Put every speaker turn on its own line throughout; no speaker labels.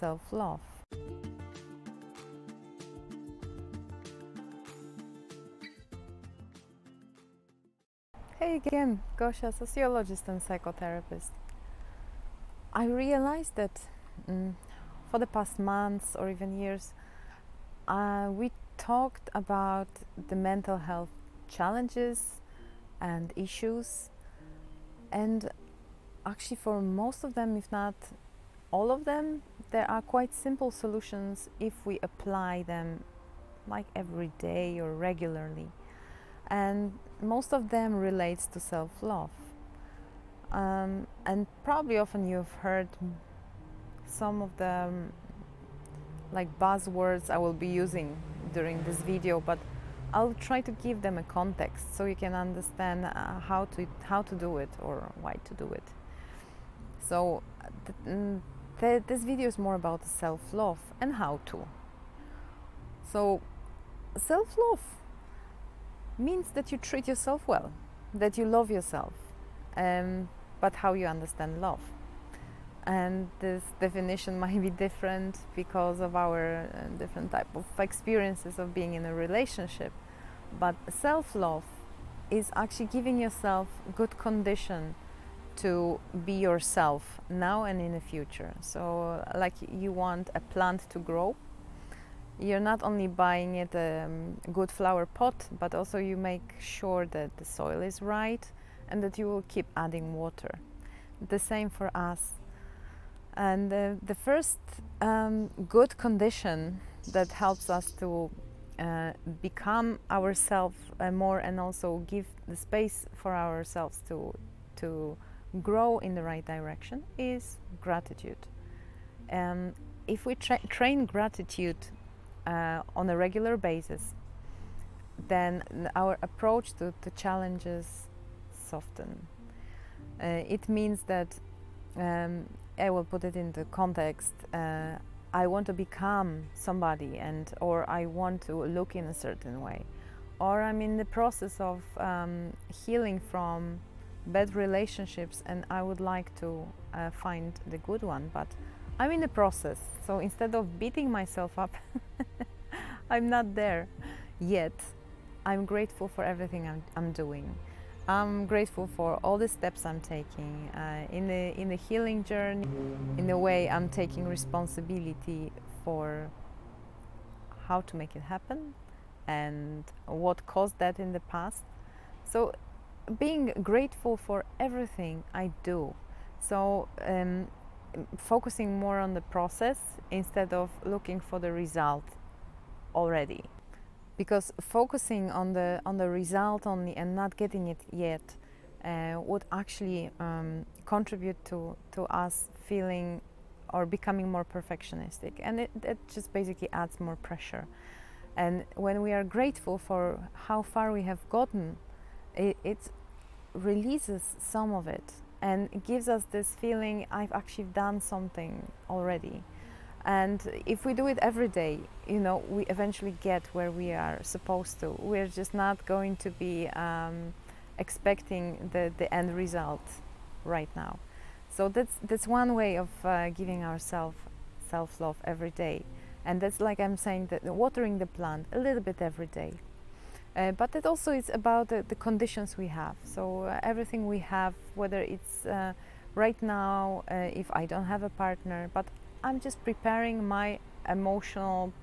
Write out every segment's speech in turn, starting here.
self-love. Hey again, Gosia, sociologist and psychotherapist. I realized that for the past months or even years, we talked about the mental health challenges and issues, and actually for most of them, if not all of them, there are quite simple solutions if we apply them like every day or regularly. And most of them relates to self-love. And probably often you've heard some of the like buzzwords I will be using during this video, but I'll try to give them a context so you can understand how to do it or why to do it. So this video is more about self-love and how to. So self-love means that you treat yourself well, that you love yourself, but how you understand love. And this definition might be different because of our different type of experiences of being in a relationship. But self-love is actually giving yourself good condition to be yourself now and in the future. So like you want a plant to grow, you're not only buying it a good flower pot, but also you make sure that the soil is right and that you will keep adding water. The same for us. And the first good condition that helps us to become ourselves more and also give the space for ourselves to grow in the right direction is gratitude. If we train gratitude on a regular basis, then our approach to challenges soften. It means that I will put it into context. I want to become somebody, or I want to look in a certain way, or I'm in the process of healing from bad relationships, and I would like to find the good one, but I'm in the process. So instead of beating myself up, I'm not there yet. I'm grateful for everything I'm doing. I'm grateful for all the steps I'm taking in the healing journey. In a way, I'm taking responsibility for how to make it happen and what caused that in the past. So being grateful for everything I do. So focusing more on the process instead of looking for the result already. Because focusing on the result only and not getting it yet would actually contribute to us feeling or becoming more perfectionistic, and it just basically adds more pressure. And when we are grateful for how far we have gotten, it releases some of it and it gives us this feeling, I've actually done something already. And if we do it every day, we eventually get where we are supposed to. We're just not going to be expecting the end result right now. So that's one way of giving ourselves self-love every day. And that's, like I'm saying, that watering the plant a little bit every day. But it also is about the conditions we have. So everything we have, whether it's right now, if I don't have a partner, but I'm just preparing my emotional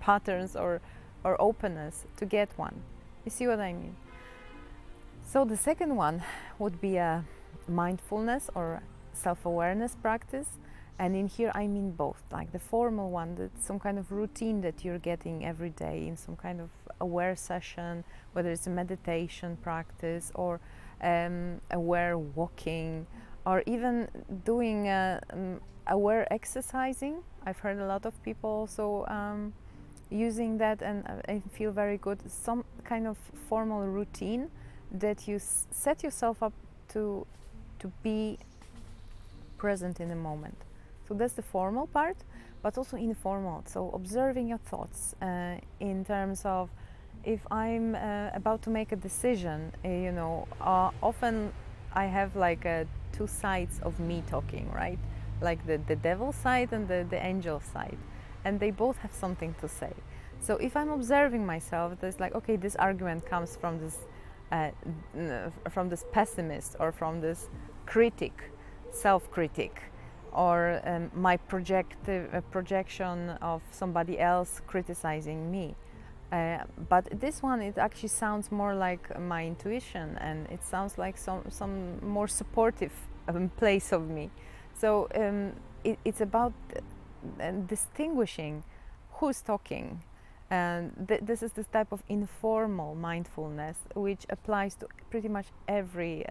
patterns or openness to get one. You see what I mean? So the second one would be a mindfulness or self-awareness practice. And in here I mean both, like the formal one, that's some kind of routine that you're getting every day in some kind of aware session, whether it's a meditation practice or aware walking, or even doing aware exercising. I've heard a lot of people also using that, and I feel very good. Some kind of formal routine that you set yourself up to be present in the moment. So that's the formal part, but also informal. So observing your thoughts in terms of, if I'm about to make a decision, often I have like two sides of me talking, right? like the devil side and the angel side, and they both have something to say. So if I'm observing myself, there's like, okay, this argument comes uh, from this pessimist, or from this critic, self-critic, or my projection of somebody else criticizing me. But this one, it actually sounds more like my intuition, and it sounds like some more supportive place of me. So it's about distinguishing who's talking. And this is this type of informal mindfulness, which applies to pretty much every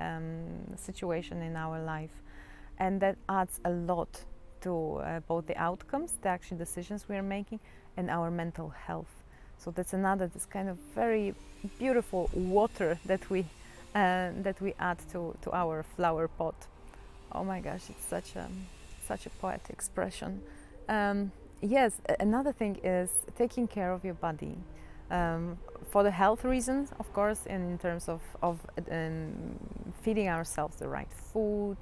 situation in our life. And that adds a lot to both the outcomes, the actual decisions we are making, and our mental health. So that's another, this kind of very beautiful water that we add to our flower pot. Oh my gosh, it's such a poetic expression. Yes, another thing is taking care of your body, for the health reasons, of course, and in terms of feeding ourselves the right food,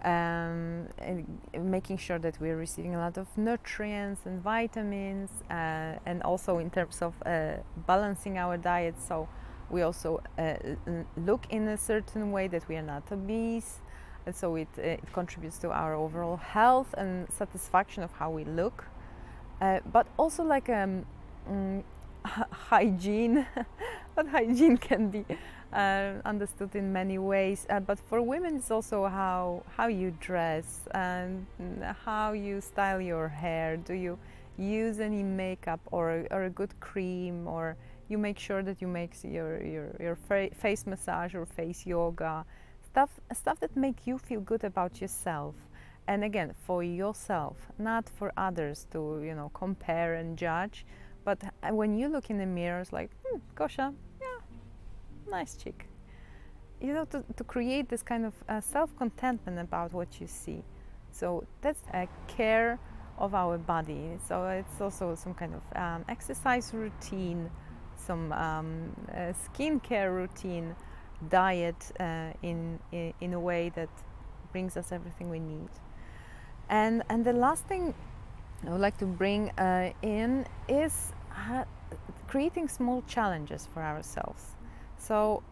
and making sure that we're receiving a lot of nutrients and vitamins, and also in terms of balancing our diet, so we also look in a certain way that we are not obese, and so it contributes to our overall health and satisfaction of how we look, but also like hygiene. But hygiene can be understood in many ways, but for women it's also how you dress and how you style your hair. Do you use any makeup or a good cream, or you make sure that you make your face massage or face yoga, stuff that make you feel good about yourself, and again, for yourself, not for others to compare and judge. But when you look in the mirror, it's like, Gosia, nice chick. To create this kind of self-contentment about what you see. So that's a care of our body. So it's also some kind of exercise routine, some skincare routine, diet in a way that brings us everything we need. And the last thing I would like to bring in is creating small challenges for ourselves. So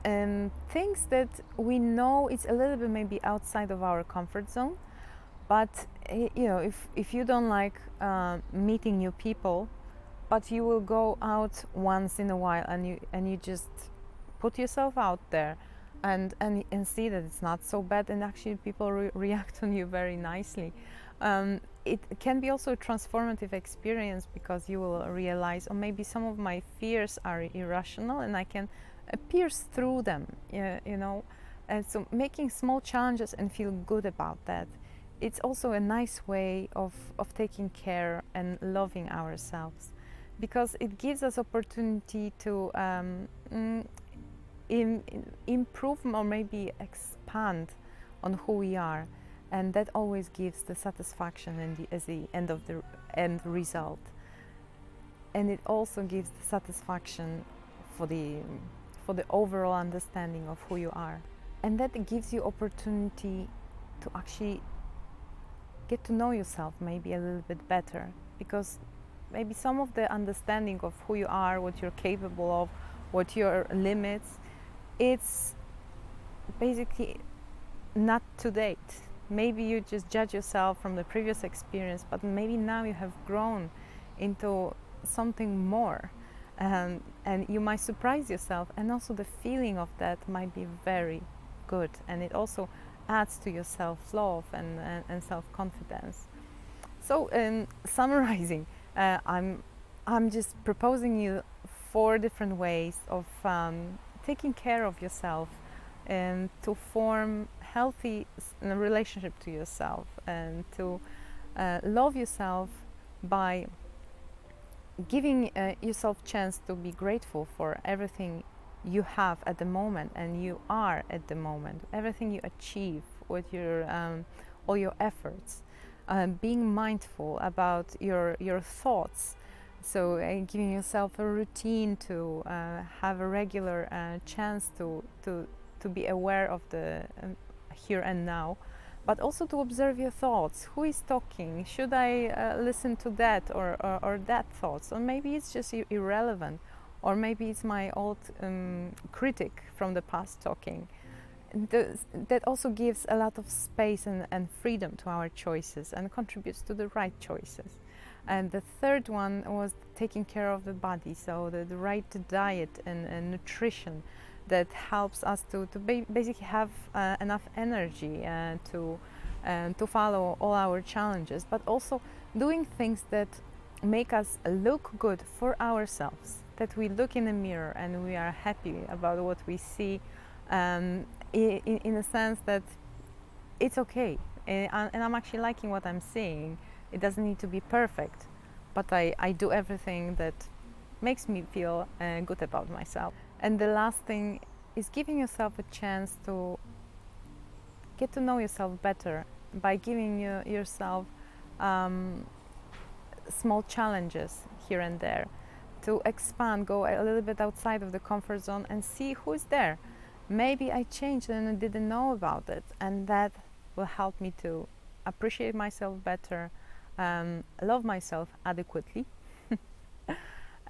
things that we know it's a little bit maybe outside of our comfort zone, but if you don't like meeting new people, but you will go out once in a while, and you just put yourself out there, and see that it's not so bad, and actually people react on you very nicely. It can be also a transformative experience, because you will realize, or maybe some of my fears are irrational, and I can pierce through them, and so making small challenges and feel good about that, it's also a nice way of taking care and loving ourselves, because it gives us opportunity to improve or maybe expand on who we are, and that always gives the satisfaction as the end of the end result, and it also gives the satisfaction for the overall understanding of who you are, and that gives you opportunity to actually get to know yourself maybe a little bit better, because maybe some of the understanding of who you are, what you're capable of, what your limits, it's basically not to date. Maybe you just judge yourself from the previous experience, but maybe now you have grown into something more, and you might surprise yourself, and also the feeling of that might be very good, and it also adds to your self-love and self-confidence. So summarizing, I'm just proposing you 4 different ways of taking care of yourself, and to form healthy relationship to yourself, and to love yourself by giving yourself chance to be grateful for everything you have at the moment, and you are at the moment, everything you achieve with your all your efforts, being mindful about your thoughts. So giving yourself a routine to have a regular chance to be aware of the here and now, but also to observe your thoughts. Who is talking? Should I listen to that or that thoughts? Or maybe it's just irrelevant, or maybe it's my old critic from the past talking. That also gives a lot of space and freedom to our choices and contributes to the right choices. And the third one was taking care of the body, so the right diet and nutrition that helps us to basically have enough energy to follow all our challenges, but also doing things that make us look good for ourselves, that we look in the mirror and we are happy about what we see, in a sense that it's okay, and I'm actually liking what I'm seeing. It doesn't need to be perfect, but I do everything that makes me feel good about myself. And the last thing is giving yourself a chance to get to know yourself better by giving yourself small challenges here and there, to expand, go a little bit outside of the comfort zone and see who's there. Maybe I changed and I didn't know about it, and that will help me to appreciate myself better, love myself adequately,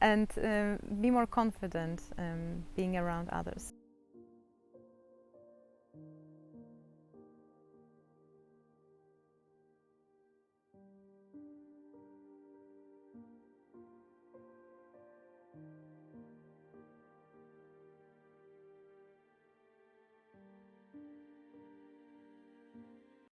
and be more confident being around others.